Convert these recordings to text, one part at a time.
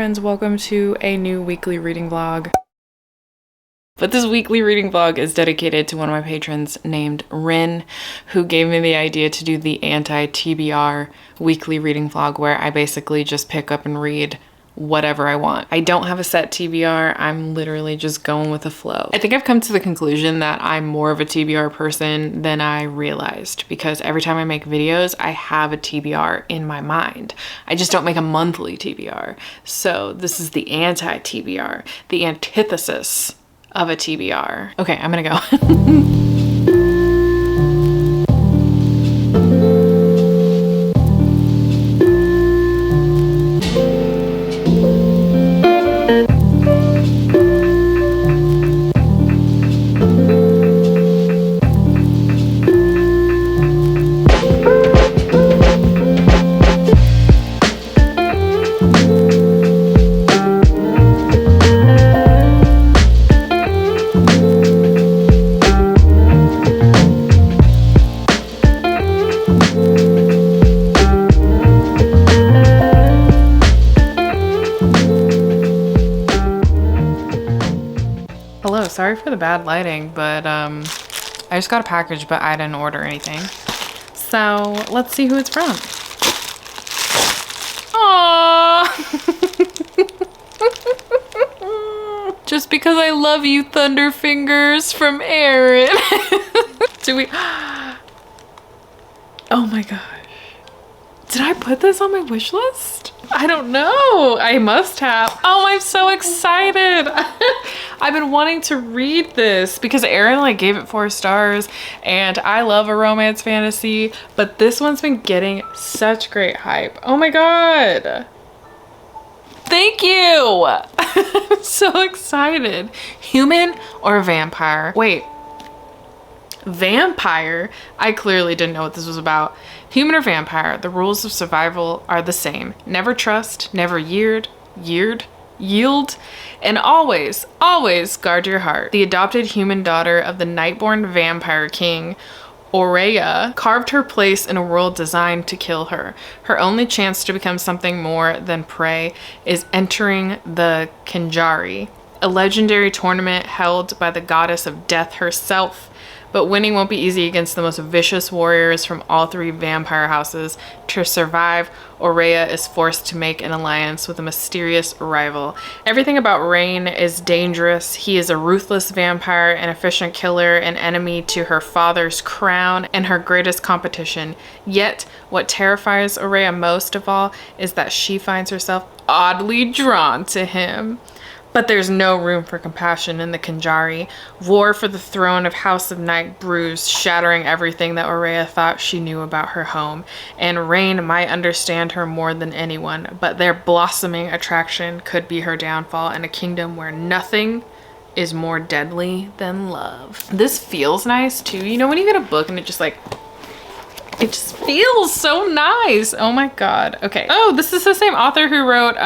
Friends, welcome to a new weekly reading vlog. But this weekly reading vlog is dedicated to one of my patrons named Rin, who gave me the idea to do the anti-TBR weekly reading vlog where I basically just pick up and read whatever I want. I don't have a set TBR. I'm literally just going with the flow. I think I've come to the conclusion that I'm more of a TBR person than I realized, because every time I make videos, I have a TBR in my mind. I just don't make a monthly TBR. So this is the anti-TBR, the antithesis of a TBR. Okay, I'm gonna go. Hello, sorry for the bad lighting, but I just got a package, but I didn't order anything. So let's see who it's from. Aww. Just because I love you, Thunderfingers, from Erin. Do we? Oh my gosh. Did I put this on my wish list? I don't know. I must have. Oh, I'm so excited. I've been wanting to read this because Erin like gave it 4 stars and I love a romance fantasy, but this one's been getting such great hype. Oh my God. Thank you. I'm so excited. Human or vampire? Wait. Vampire? I clearly didn't know what this was about. Human or vampire, the rules of survival are the same. Never trust, never yield, and always, always guard your heart. The adopted human daughter of the nightborn vampire king, Auroraxbeam, carved her place in a world designed to kill her. Her only chance to become something more than prey is entering the Kinjari, a legendary tournament held by the goddess of death herself. But winning won't be easy against the most vicious warriors from all 3 vampire houses. To survive, Auroraxbeam is forced to make an alliance with a mysterious rival. Everything about Rain is dangerous. He is a ruthless vampire, an efficient killer, an enemy to her father's crown, and her greatest competition. Yet, what terrifies Auroraxbeam most of all is that she finds herself oddly drawn to him. But there's no room for compassion in the Kinjari. War for the throne of House of Night brews, shattering everything that Auroraxbeam thought she knew about her home. And Rain might understand her more than anyone, but their blossoming attraction could be her downfall in a kingdom where nothing is more deadly than love. This feels nice too. You know when you get a book and it just feels so nice. Oh my God. Okay. Oh, this is the same author who wrote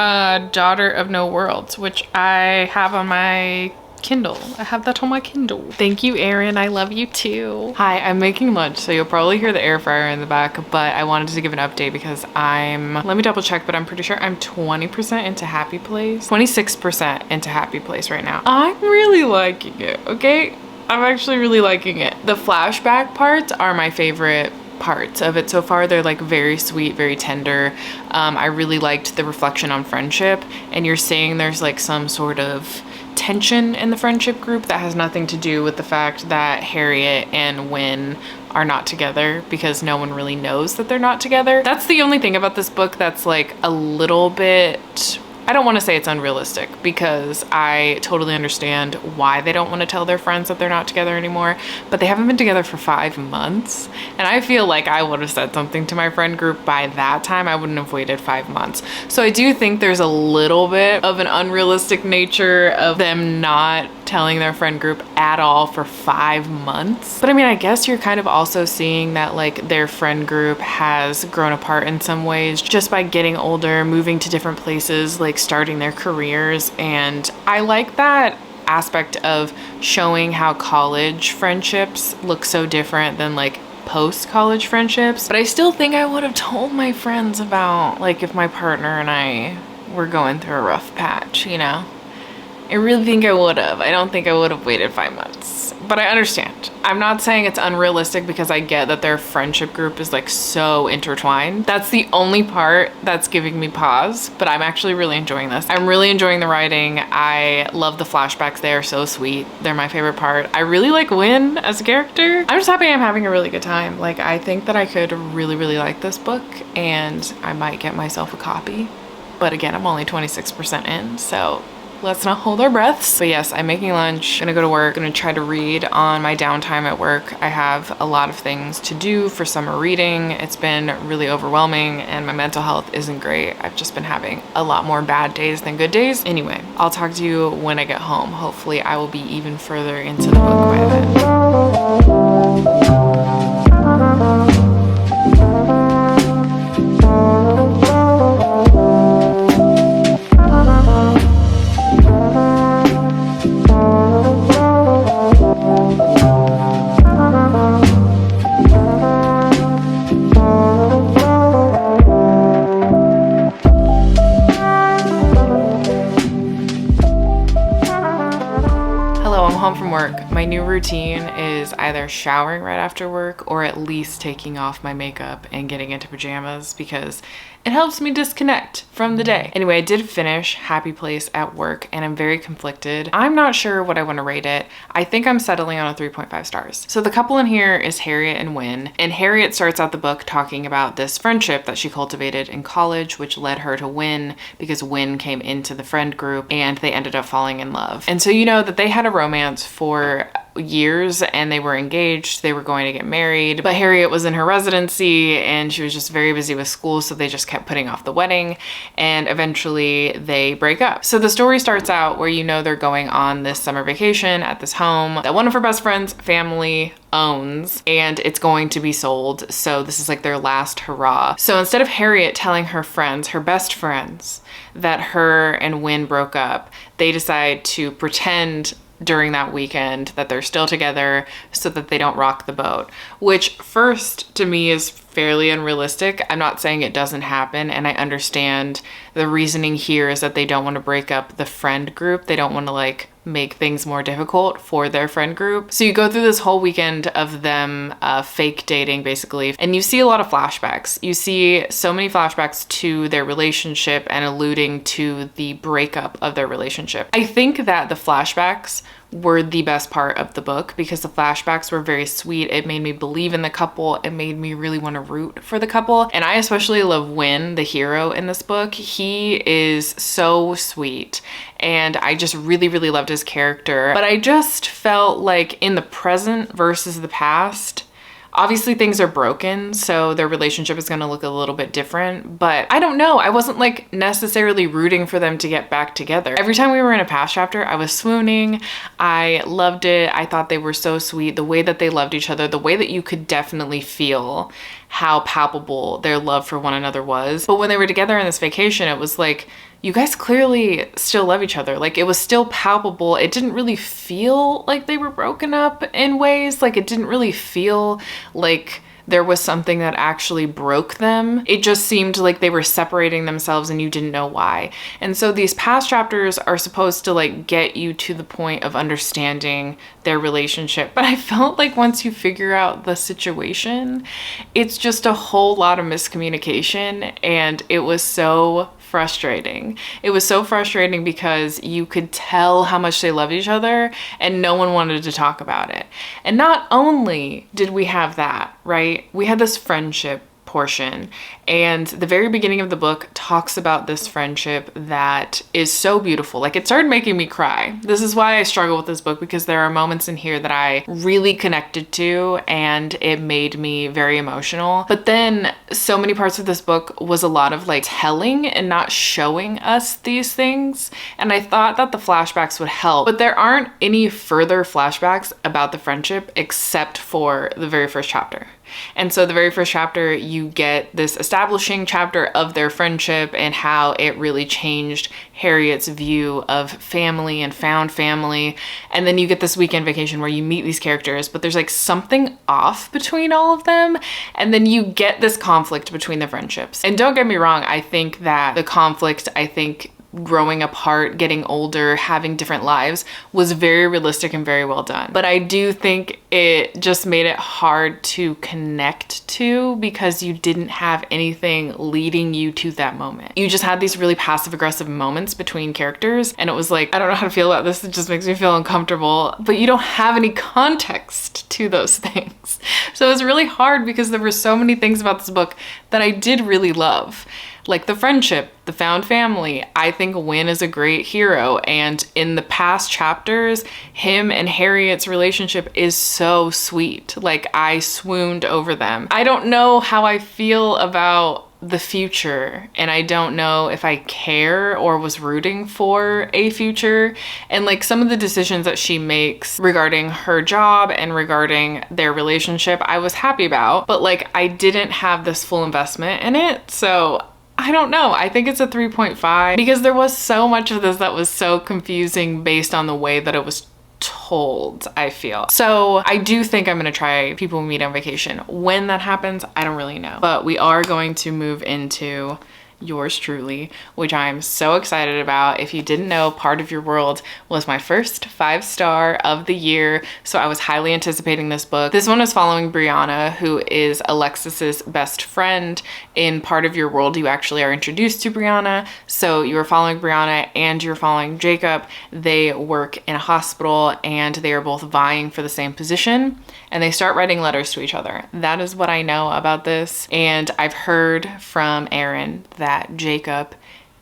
Daughter of No Worlds, which I have on my Kindle. I have that on my Kindle. Thank you, Erin. I love you too. Hi, I'm making lunch, so you'll probably hear the air fryer in the back, but I wanted to give an update because let me double check, but I'm pretty sure I'm 20% into Happy Place, 26% into Happy Place right now. I'm really liking it, okay? I'm actually really liking it. The flashback parts are my favorite parts of it so far. They're like very sweet, very tender. I really liked the reflection on friendship, and you're saying there's like some sort of tension in the friendship group that has nothing to do with the fact that Harriet and Wynn are not together, because no one really knows that they're not together. That's the only thing about this book that's like a little bit, I don't want to say it's unrealistic, because I totally understand why they don't want to tell their friends that they're not together anymore, but they haven't been together for 5 months. And I feel like I would have said something to my friend group by that time. I wouldn't have waited 5 months. So I do think there's a little bit of an unrealistic nature of them not telling their friend group at all for 5 months. But I mean, I guess you're kind of also seeing that like their friend group has grown apart in some ways just by getting older, moving to different places, like starting their careers. And I like that aspect of showing how college friendships look so different than like post-college friendships. But I still think I would have told my friends about like if my partner and I were going through a rough patch, you know? I really think I would have. I don't think I would have waited 5 months, but I understand. I'm not saying it's unrealistic because I get that their friendship group is like so intertwined. That's the only part that's giving me pause, but I'm actually really enjoying this. I'm really enjoying the writing. I love the flashbacks. They are so sweet. They're my favorite part. I really like Win as a character. I'm just happy I'm having a really good time. Like, I think that I could really, really like this book and I might get myself a copy. But again, I'm only 26% in, so let's not hold our breaths. But yes, I'm making lunch, gonna go to work, gonna try to read on my downtime at work. I have a lot of things to do for summer reading. It's been really overwhelming and my mental health isn't great. I've just been having a lot more bad days than good days. Anyway, I'll talk to you when I get home. Hopefully I will be even further into the book by then. My new routine is either showering right after work or at least taking off my makeup and getting into pajamas because it helps me disconnect from the day. Anyway, I did finish Happy Place at work and I'm very conflicted. I'm not sure what I want to rate it. I think I'm settling on a 3.5 stars. So the couple in here is Harriet and Win, and Harriet starts out the book talking about this friendship that she cultivated in college, which led her to Win because Win came into the friend group and they ended up falling in love. And so you know that they had a romance for years and they were engaged, they were going to get married, but Harriet was in her residency and she was just very busy with school, so they just kept putting off the wedding and eventually they break up. So the story starts out where you know they're going on this summer vacation at this home that one of her best friend's family owns and it's going to be sold. So this is like their last hurrah. So instead of Harriet telling her friends, her best friends, that her and Win broke up, they decide to pretend during that weekend that they're still together so that they don't rock the boat, which first to me is fairly unrealistic. I'm not saying it doesn't happen, and I understand the reasoning here is that they don't want to break up the friend group. They don't want to like make things more difficult for their friend group. So you go through this whole weekend of them fake dating basically, and you see a lot of flashbacks. You see so many flashbacks to their relationship and alluding to the breakup of their relationship. I think that the flashbacks were the best part of the book because the flashbacks were very sweet. It made me believe in the couple. It made me really want to root for the couple. And I especially love Win, the hero in this book. He is so sweet and I just really, really loved his character. But I just felt like in the present versus the past, obviously things are broken, so their relationship is gonna look a little bit different, but I don't know. I wasn't like necessarily rooting for them to get back together. Every time we were in a past chapter, I was swooning. I loved it. I thought they were so sweet. The way that they loved each other, the way that you could definitely feel how palpable their love for one another was. But when they were together on this vacation, it was like, you guys clearly still love each other. Like, it was still palpable. It didn't really feel like they were broken up in ways. Like, it didn't really feel like there was something that actually broke them. It just seemed like they were separating themselves and you didn't know why. And so these past chapters are supposed to like get you to the point of understanding their relationship. But I felt like once you figure out the situation, it's just a whole lot of miscommunication, and it was so frustrating. It was so frustrating because you could tell how much they loved each other and no one wanted to talk about it. And not only did we have that, right? We had this friendship portion, and the very beginning of the book talks about this friendship that is so beautiful. Like, it started making me cry. This is why I struggle with this book, because there are moments in here that I really connected to and it made me very emotional. But then so many parts of this book was a lot of like telling and not showing us these things, and I thought that the flashbacks would help, but there aren't any further flashbacks about the friendship except for the very first chapter. And so the very first chapter, you get this establishing chapter of their friendship and how it really changed Harriet's view of family and found family. And then you get this weekend vacation where you meet these characters, but there's like something off between all of them. And then you get this conflict between the friendships. And don't get me wrong, I think that the conflict, growing apart, getting older, having different lives was very realistic and very well done. But I do think it just made it hard to connect to because you didn't have anything leading you to that moment. You just had these really passive aggressive moments between characters and it was like, I don't know how to feel about this. It just makes me feel uncomfortable, but you don't have any context to those things. So it was really hard because there were so many things about this book that I did really love. Like the friendship, the found family. I think Wynn is a great hero. And in the past chapters, him and Harriet's relationship is so sweet. Like I swooned over them. I don't know how I feel about the future and I don't know if I care or was rooting for a future. And like some of the decisions that she makes regarding her job and regarding their relationship, I was happy about, but like I didn't have this full investment in it. So I don't know. I think it's a 3.5 because there was so much of this that was so confusing based on the way that it was told, I feel. So I do think I'm going to try People We Meet on Vacation. When that happens, I don't really know. But we are going to move into Yours Truly, which I'm so excited about. If you didn't know, Part of Your World was my first 5-star of the year, so I was highly anticipating this book. This one is following Brianna, who is Alexis's best friend. In Part of Your World, you actually are introduced to Brianna, so you are following Brianna and you're following Jacob. They work in a hospital and they are both vying for the same position, and they start writing letters to each other. That is what I know about this, and I've heard from Erin that Jacob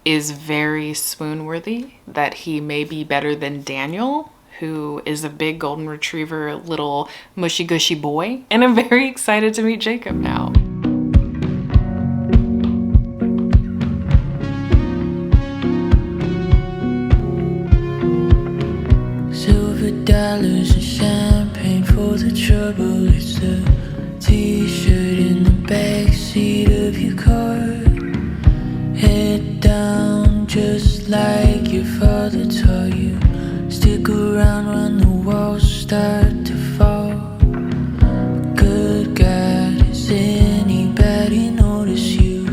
is very swoon-worthy, that he may be better than Daniel, who is a big golden retriever, little mushy-gushy boy. And I'm very excited to meet Jacob now. Silver dollars and champagne for the trouble. It's a t-shirt in the backseat of your car. Head down just like your father taught you. Stick around when the walls start to fall. Good God, has anybody noticed you?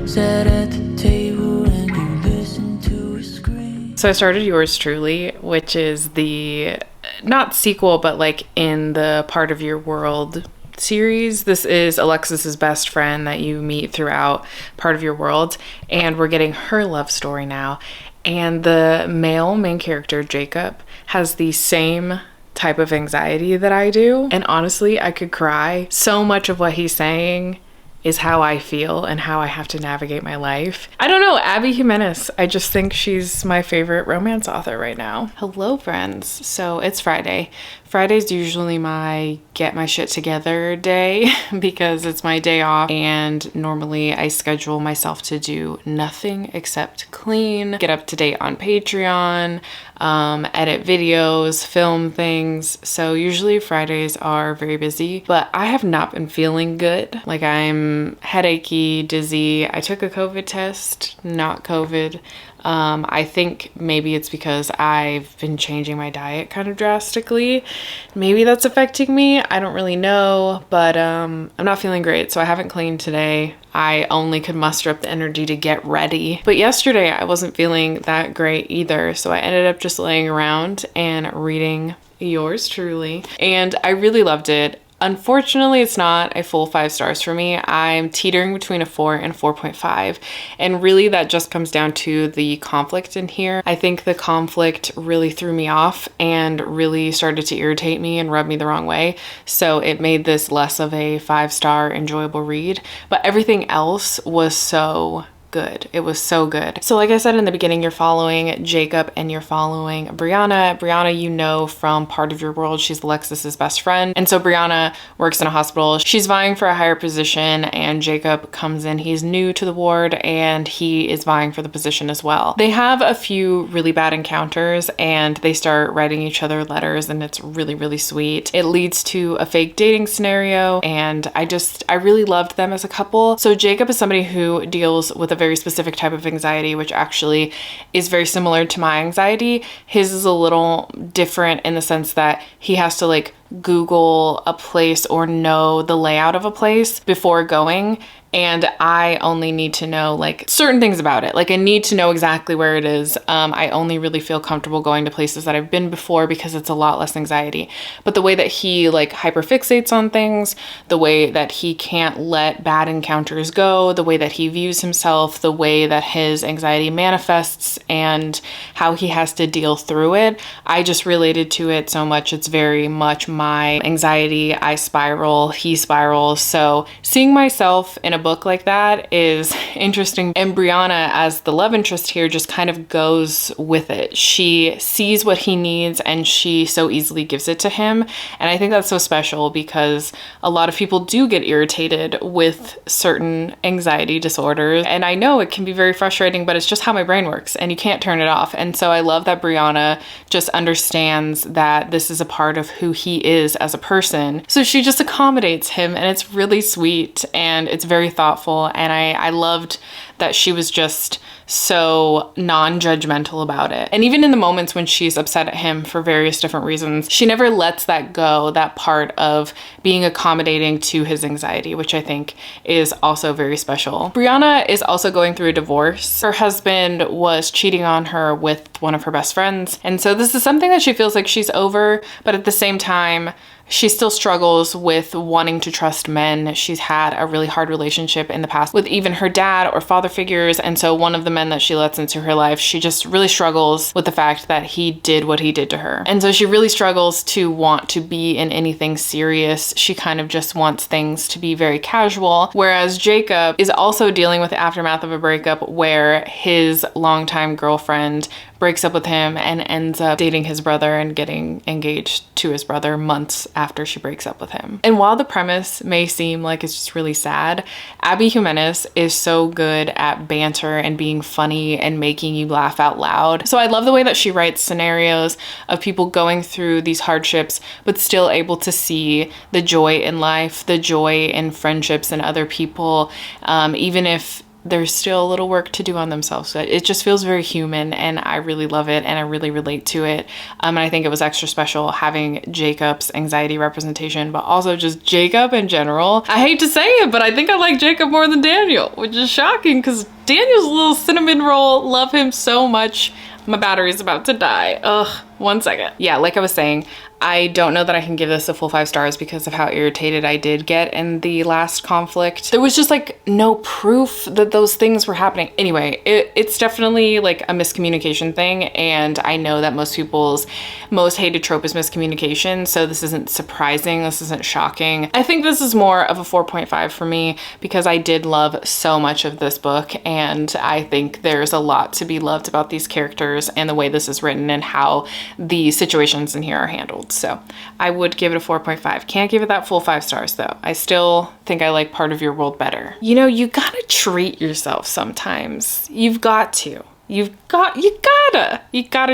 Sat at the table and you listened to a scream. So I started Yours Truly, which is the, not sequel, but like in the Part of Your World series. This is Alexis's best friend that you meet throughout Part of Your World, and we're getting her love story now. And the male main character, Jacob, has the same type of anxiety that I do, and honestly I could cry. So much of what he's saying is how I feel and how I have to navigate my life. I don't know, Abby Jimenez, I just think she's my favorite romance author right now. Hello friends, so it's Friday. Friday's usually my get my shit together day because it's my day off, and normally I schedule myself to do nothing except clean, get up to date on Patreon, edit videos, film things. So usually Fridays are very busy, but I have not been feeling good. Like I'm headachy, dizzy. I took a COVID test, not COVID. I think maybe it's because I've been changing my diet kind of drastically. Maybe that's affecting me. I don't really know, but I'm not feeling great, so I haven't cleaned today. I only could muster up the energy to get ready. But yesterday I wasn't feeling that great either, so I ended up just laying around and reading Yours Truly, and I really loved it. Unfortunately, it's not a full 5 stars for me. I'm teetering between a 4 and 4.5. And really that just comes down to the conflict in here. I think the conflict really threw me off and really started to irritate me and rub me the wrong way. So it made this less of a 5-star enjoyable read. But everything else was so good. It was so good. So like I said in the beginning, you're following Jacob and you're following Brianna. Brianna, you know from Part of Your World, she's Alexis's best friend. And so Brianna works in a hospital. She's vying for a higher position and Jacob comes in. He's new to the ward and he is vying for the position as well. They have a few really bad encounters and they start writing each other letters and it's really, really sweet. It leads to a fake dating scenario and I really loved them as a couple. So Jacob is somebody who deals with a very specific type of anxiety, which actually is very similar to my anxiety. His is a little different in the sense that he has to like Google a place or know the layout of a place before going. And I only need to know like certain things about it. Like I need to know exactly where it is. I only really feel comfortable going to places that I've been before because it's a lot less anxiety. But the way that he like hyperfixates on things, the way that he can't let bad encounters go, the way that he views himself, the way that his anxiety manifests and how he has to deal through it, I just related to it so much. It's very much my anxiety. I spiral, he spirals. So seeing myself in a book like that is interesting. And Brianna, as the love interest here, just kind of goes with it. She sees what he needs and she so easily gives it to him. And I think that's so special because a lot of people do get irritated with certain anxiety disorders. And I know it can be very frustrating, but it's just how my brain works and you can't turn it off. And so I love that Brianna just understands that this is a part of who he is as a person. So she just accommodates him and it's really sweet and it's very thoughtful. And I loved that she was just so non-judgmental about it. And even in the moments when she's upset at him for various different reasons, she never lets that go, that part of being accommodating to his anxiety, which I think is also very special. Brianna is also going through a divorce. Her husband was cheating on her with one of her best friends. And so this is something that she feels like she's over, but at the same time, she still struggles with wanting to trust men. She's had a really hard relationship in the past with even her dad or father figures. And so one of the men that she lets into her life, she just really struggles with the fact that he did what he did to her. And so she really struggles to want to be in anything serious. She kind of just wants things to be very casual. Whereas Jacob is also dealing with the aftermath of a breakup where his longtime girlfriend breaks up with him and ends up dating his brother and getting engaged to his brother months after she breaks up with him. And while the premise may seem like it's just really sad, Abby Jimenez is so good at banter and being funny and making you laugh out loud. So I love the way that she writes scenarios of people going through these hardships, but still able to see the joy in life, the joy in friendships and other people, even if there's still a little work to do on themselves. So it just feels very human and I really love it and I really relate to it. And I think it was extra special having Jacob's anxiety representation, but also just Jacob in general. I hate to say it, but I think I like Jacob more than Daniel, which is shocking because Daniel's a little cinnamon roll. Love him so much. My battery's about to die. Ugh, 1 second. Yeah, like I was saying, I don't know that I can give this a full 5 stars because of how irritated I did get in the last conflict. There was just like no proof that those things were happening. Anyway, it's definitely like a miscommunication thing. And I know that most people's most hated trope is miscommunication. So this isn't surprising. This isn't shocking. I think this is more of a 4.5 for me because I did love so much of this book. And I think there's a lot to be loved about these characters and the way this is written and how the situations in here are handled. So I would give it a 4.5. Can't give it that full 5 stars though. I still think I like Part of Your World better. You know, you gotta treat yourself sometimes. You've got to. You gotta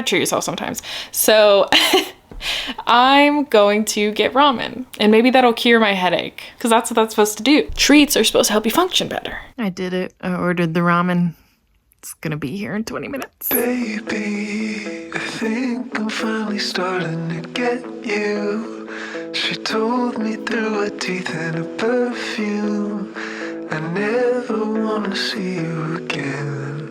treat yourself sometimes. So I'm going to get ramen and maybe that'll cure my headache because that's what that's supposed to do. Treats are supposed to help you function better. I did it. I ordered the ramen. It's gonna be here in 20 minutes. Baby, I think I'm finally starting to get you. She told me through her teeth and her perfume, I never wanna see you again.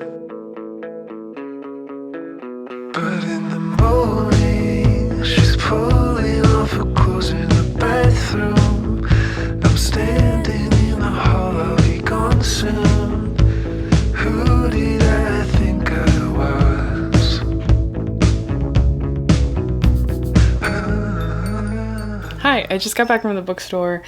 But in the morning, she's pulling off her clothes in the bathroom. I'm standing in the hall, I'll be gone soon. Who did I think I was? Hi, I just got back from the bookstore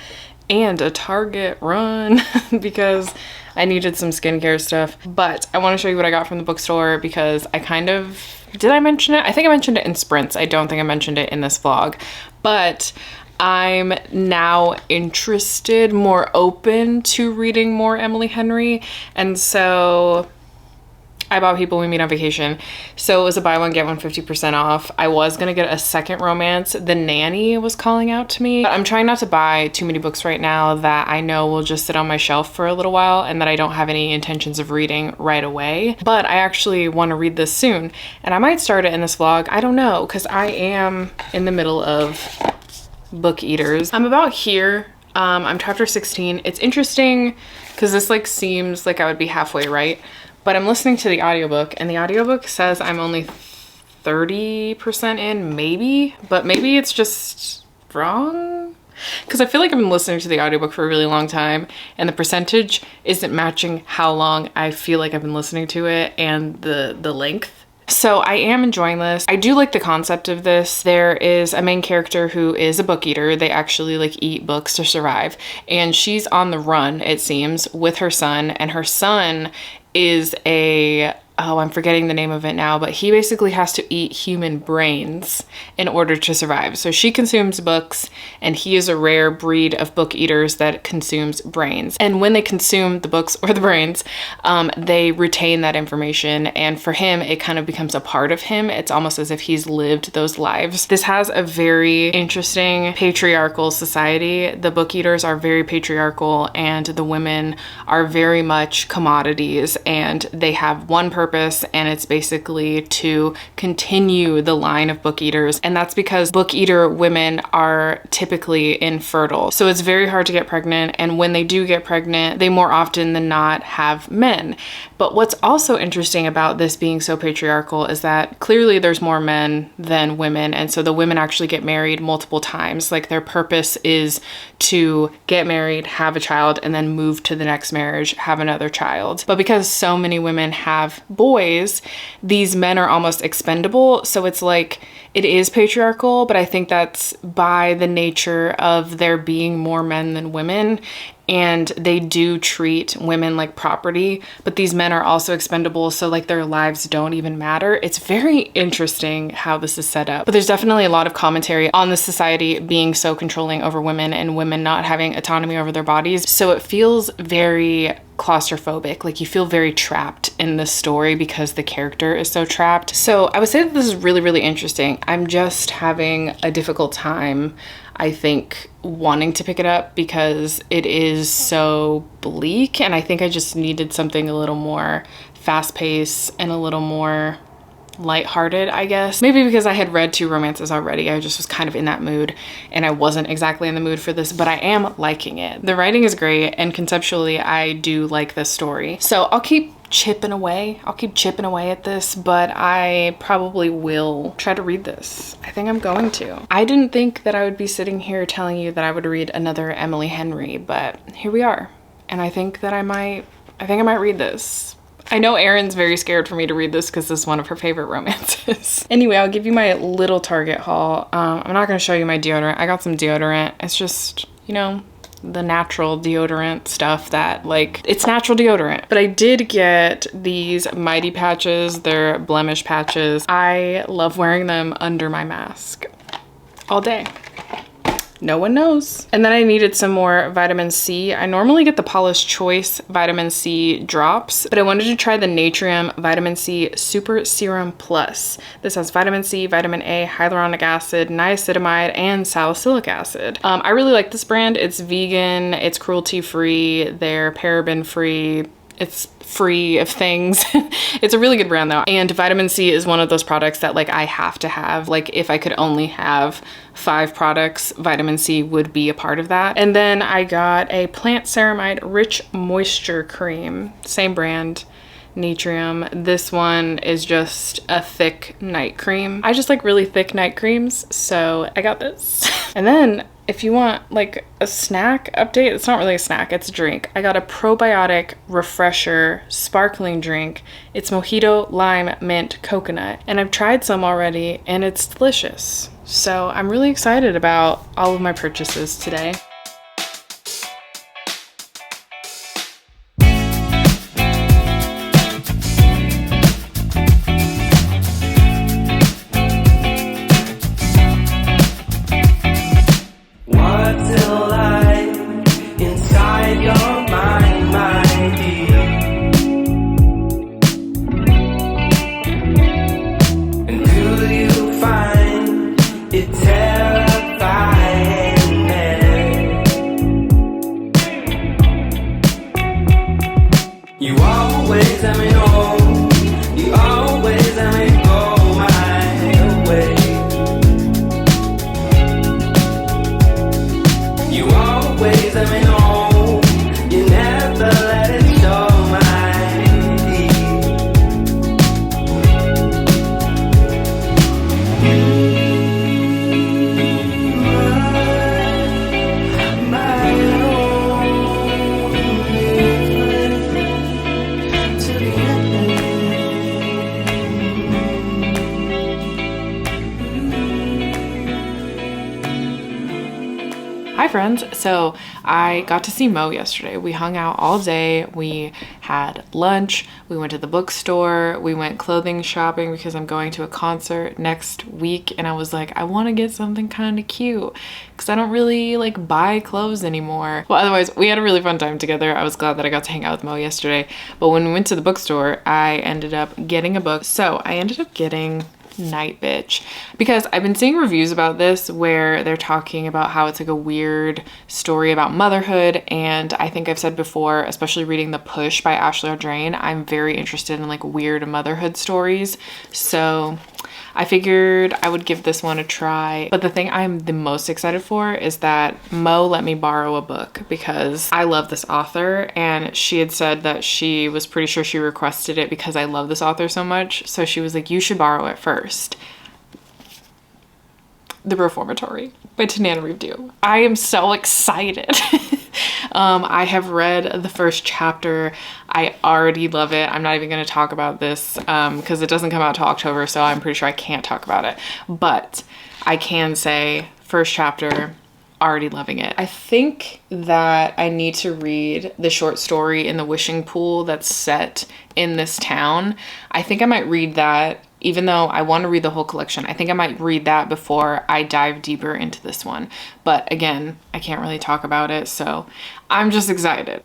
and a Target run because I needed some skincare stuff. But I want to show you what I got from the bookstore because I kind of, did I mention it? I think I mentioned it in sprints. I don't think I mentioned it in this vlog, but I'm now interested, more open to reading more Emily Henry. And so I bought People We Meet on Vacation. So it was a buy one, get one 50% off. I was gonna get a second romance. The Nanny was calling out to me. But I'm trying not to buy too many books right now that I know will just sit on my shelf for a little while and that I don't have any intentions of reading right away. But I actually want to read this soon. And I might start it in this vlog. I don't know, because I am in the middle of Book Eaters. I'm about here. I'm chapter 16. It's interesting because this like seems like I would be halfway right. But I'm listening to the audiobook and the audiobook says I'm only 30% in, maybe, but maybe it's just wrong. Because I feel like I've been listening to the audiobook for a really long time and the percentage isn't matching how long I feel like I've been listening to it and the length. So I am enjoying this. I do like the concept of this. There is a main character who is a book eater. They actually like eat books to survive. And she's on the run, it seems, with her son. And her son is a, oh, I'm forgetting the name of it now, but he basically has to eat human brains in order to survive. So she consumes books and he is a rare breed of book eaters that consumes brains. And when they consume the books or the brains, they retain that information. And for him, it kind of becomes a part of him. It's almost as if he's lived those lives. This has a very interesting patriarchal society. The book eaters are very patriarchal and the women are very much commodities and they have one purpose, and it's basically to continue the line of book eaters. And that's because book eater women are typically infertile. So it's very hard to get pregnant. And when they do get pregnant, they more often than not have men. But what's also interesting about this being so patriarchal is that clearly there's more men than women. And so the women actually get married multiple times. Like their purpose is to get married, have a child, and then move to the next marriage, have another child. But because so many women have boys, these men are almost expendable. So it's like, it is patriarchal, but I think that's by the nature of there being more men than women. And they do treat women like property, but these men are also expendable. So like their lives don't even matter. It's very interesting how this is set up, but there's definitely a lot of commentary on the society being so controlling over women and women not having autonomy over their bodies. So it feels very claustrophobic. Like you feel very trapped in this story because the character is so trapped. So I would say that this is really, really interesting. I'm just having a difficult time, I think, wanting to pick it up because it is so bleak, and I think I just needed something a little more fast-paced and a little more lighthearted, I guess. Maybe because I had read 2 romances already, I just was kind of in that mood, and I wasn't exactly in the mood for this, but I am liking it. The writing is great, and conceptually, I do like this story. So I'll keep chipping away. I'll keep chipping away at this, but I probably will try to read this. I think I'm going to. I didn't think that I would be sitting here telling you that I would read another Emily Henry, but here we are. And I think that I might read this. I know Erin's very scared for me to read this because this is one of her favorite romances. Anyway, I'll give you my little Target haul. I'm not going to show you my deodorant. I got some deodorant. It's just, you know, the natural deodorant stuff that, like, it's natural deodorant. But I did get these Mighty patches. They're blemish patches. I love wearing them under my mask all day. No one knows. And then I needed some more vitamin C. I normally get the Paula's Choice vitamin C drops, but I wanted to try the Natrium Vitamin C Super Serum Plus. This has vitamin C, vitamin A, hyaluronic acid, niacinamide, and salicylic acid. I really like this brand. It's vegan, it's cruelty-free, they're paraben-free, it's free of things. It's a really good brand though. And vitamin C is one of those products that like I have to have. Like if I could only have 5 products, vitamin C would be a part of that. And then I got a Plant Ceramide Rich Moisture Cream, same brand, Natrium. This one is just a thick night cream. I just like really thick night creams, so I got this. And then if you want like a snack update, it's not really a snack, it's a drink. I got a probiotic refresher sparkling drink. It's mojito, lime, mint, coconut. And I've tried some already and it's delicious. So I'm really excited about all of my purchases today. Hi friends. So I got to see Mo yesterday. We hung out all day. We had lunch. We went to the bookstore. We went clothing shopping because I'm going to a concert next week. And I was like, I want to get something kind of cute because I don't really like buy clothes anymore. Well, otherwise we had a really fun time together. I was glad that I got to hang out with Mo yesterday. But when we went to the bookstore, I ended up getting a book. So I ended up getting Night Bitch because I've been seeing reviews about this where they're talking about how it's like a weird story about motherhood, and I think I've said before, especially reading The Push by Ashleah, I'm very interested in like weird motherhood stories, so I figured I would give this one a try. But the thing I'm the most excited for is that Mo let me borrow a book because I love this author, and she had said that she was pretty sure she requested it because I love this author so much. So she was like, you should borrow it first. The Reformatory by Tananarive. I am so excited. I have read the first chapter. I already love it. I'm not even going to talk about this because it doesn't come out till October, so I'm pretty sure I can't talk about it. But I can say first chapter, already loving it. I think that I need to read the short story in the wishing pool that's set in this town. I think I might read that. Even though I want to read the whole collection, I think I might read that before I dive deeper into this one. But again, I can't really talk about it, so I'm just excited.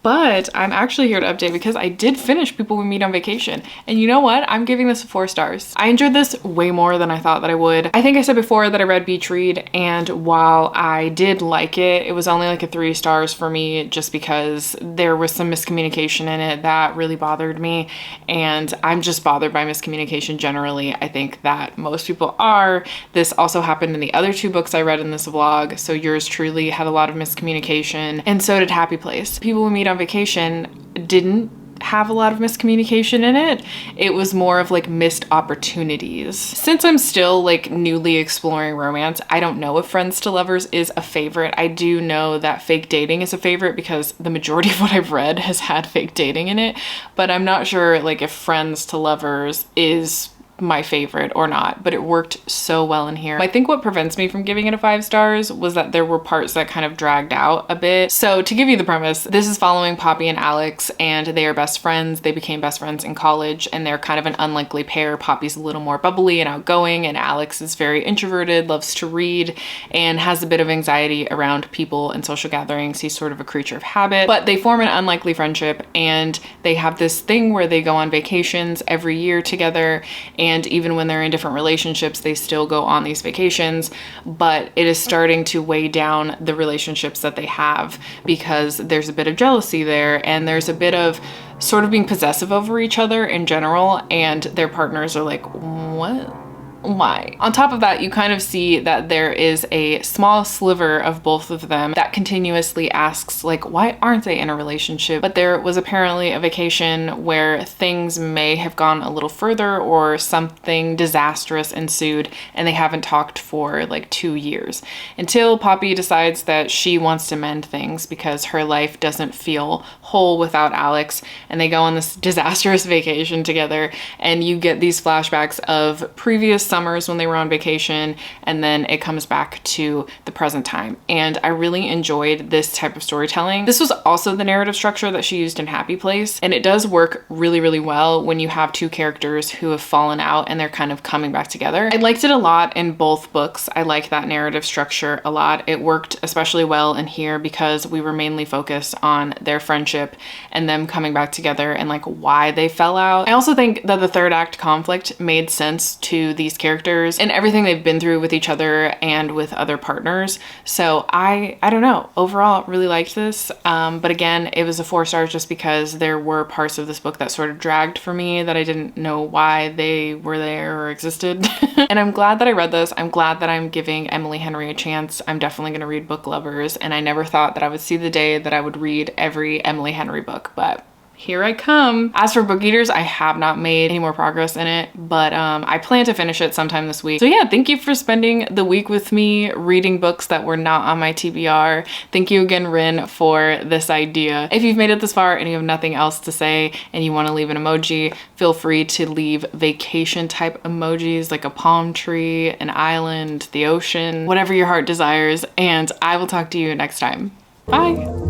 But I'm actually here to update because I did finish People We Meet on Vacation. And you know what? I'm giving this 4 stars. I enjoyed this way more than I thought that I would. I think I said before that I read Beach Read, and while I did like it, it was only like a 3 stars for me just because there was some miscommunication in it that really bothered me. And I'm just bothered by miscommunication generally. I think that most people are. This also happened in the other 2 books I read in this vlog. So yours truly had a lot of miscommunication, and so did Happy Place. People We Meet on Vacation didn't have a lot of miscommunication in it. It was more of like missed opportunities. Since I'm still like newly exploring romance, I don't know if Friends to Lovers is a favorite. I do know that Fake Dating is a favorite because the majority of what I've read has had fake dating in it, but I'm not sure like if Friends to Lovers is my favorite or not, but it worked so well in here. I think what prevents me from giving it a 5 stars was that there were parts that kind of dragged out a bit. So to give you the premise, this is following Poppy and Alex, and they are best friends. They became best friends in college, and they're kind of an unlikely pair. Poppy's a little more bubbly and outgoing, and Alex is very introverted, loves to read, and has a bit of anxiety around people and social gatherings. He's sort of a creature of habit, but they form an unlikely friendship, and they have this thing where they go on vacations every year together, and even when they're in different relationships, they still go on these vacations. But it is starting to weigh down the relationships that they have because there's a bit of jealousy there, and there's a bit of sort of being possessive over each other in general, and their partners are like, what? Why? On top of that, you kind of see that there is a small sliver of both of them that continuously asks like, why aren't they in a relationship? But there was apparently a vacation where things may have gone a little further or something disastrous ensued, and they haven't talked for like 2 years until Poppy decides that she wants to mend things because her life doesn't feel whole without Alex, and they go on this disastrous vacation together, and you get these flashbacks of previous summers when they were on vacation, and then it comes back to the present time. And I really enjoyed this type of storytelling. This was also the narrative structure that she used in Happy Place, and it does work really, really well when you have 2 characters who have fallen out and they're kind of coming back together. I liked it a lot in both books. I like that narrative structure a lot. It worked especially well in here because we were mainly focused on their friendship and them coming back together and like why they fell out. I also think that the 3rd act conflict made sense to these characters and everything they've been through with each other and with other partners. So I don't know, overall really liked this, but again, it was a 4 stars just because there were parts of this book that sort of dragged for me that I didn't know why they were there or existed. And I'm glad that I read this. I'm glad that I'm giving Emily Henry a chance. I'm definitely going to read Book Lovers, and I never thought that I would see the day that I would read every Emily Henry book, but here I come. As for Book Eaters, I have not made any more progress in it, but I plan to finish it sometime this week. So yeah, thank you for spending the week with me reading books that were not on my TBR. Thank you again, Rin, for this idea. If you've made it this far and you have nothing else to say and you want to leave an emoji, feel free to leave vacation type emojis like a palm tree, an island, the ocean, whatever your heart desires, and I will talk to you next time. Bye.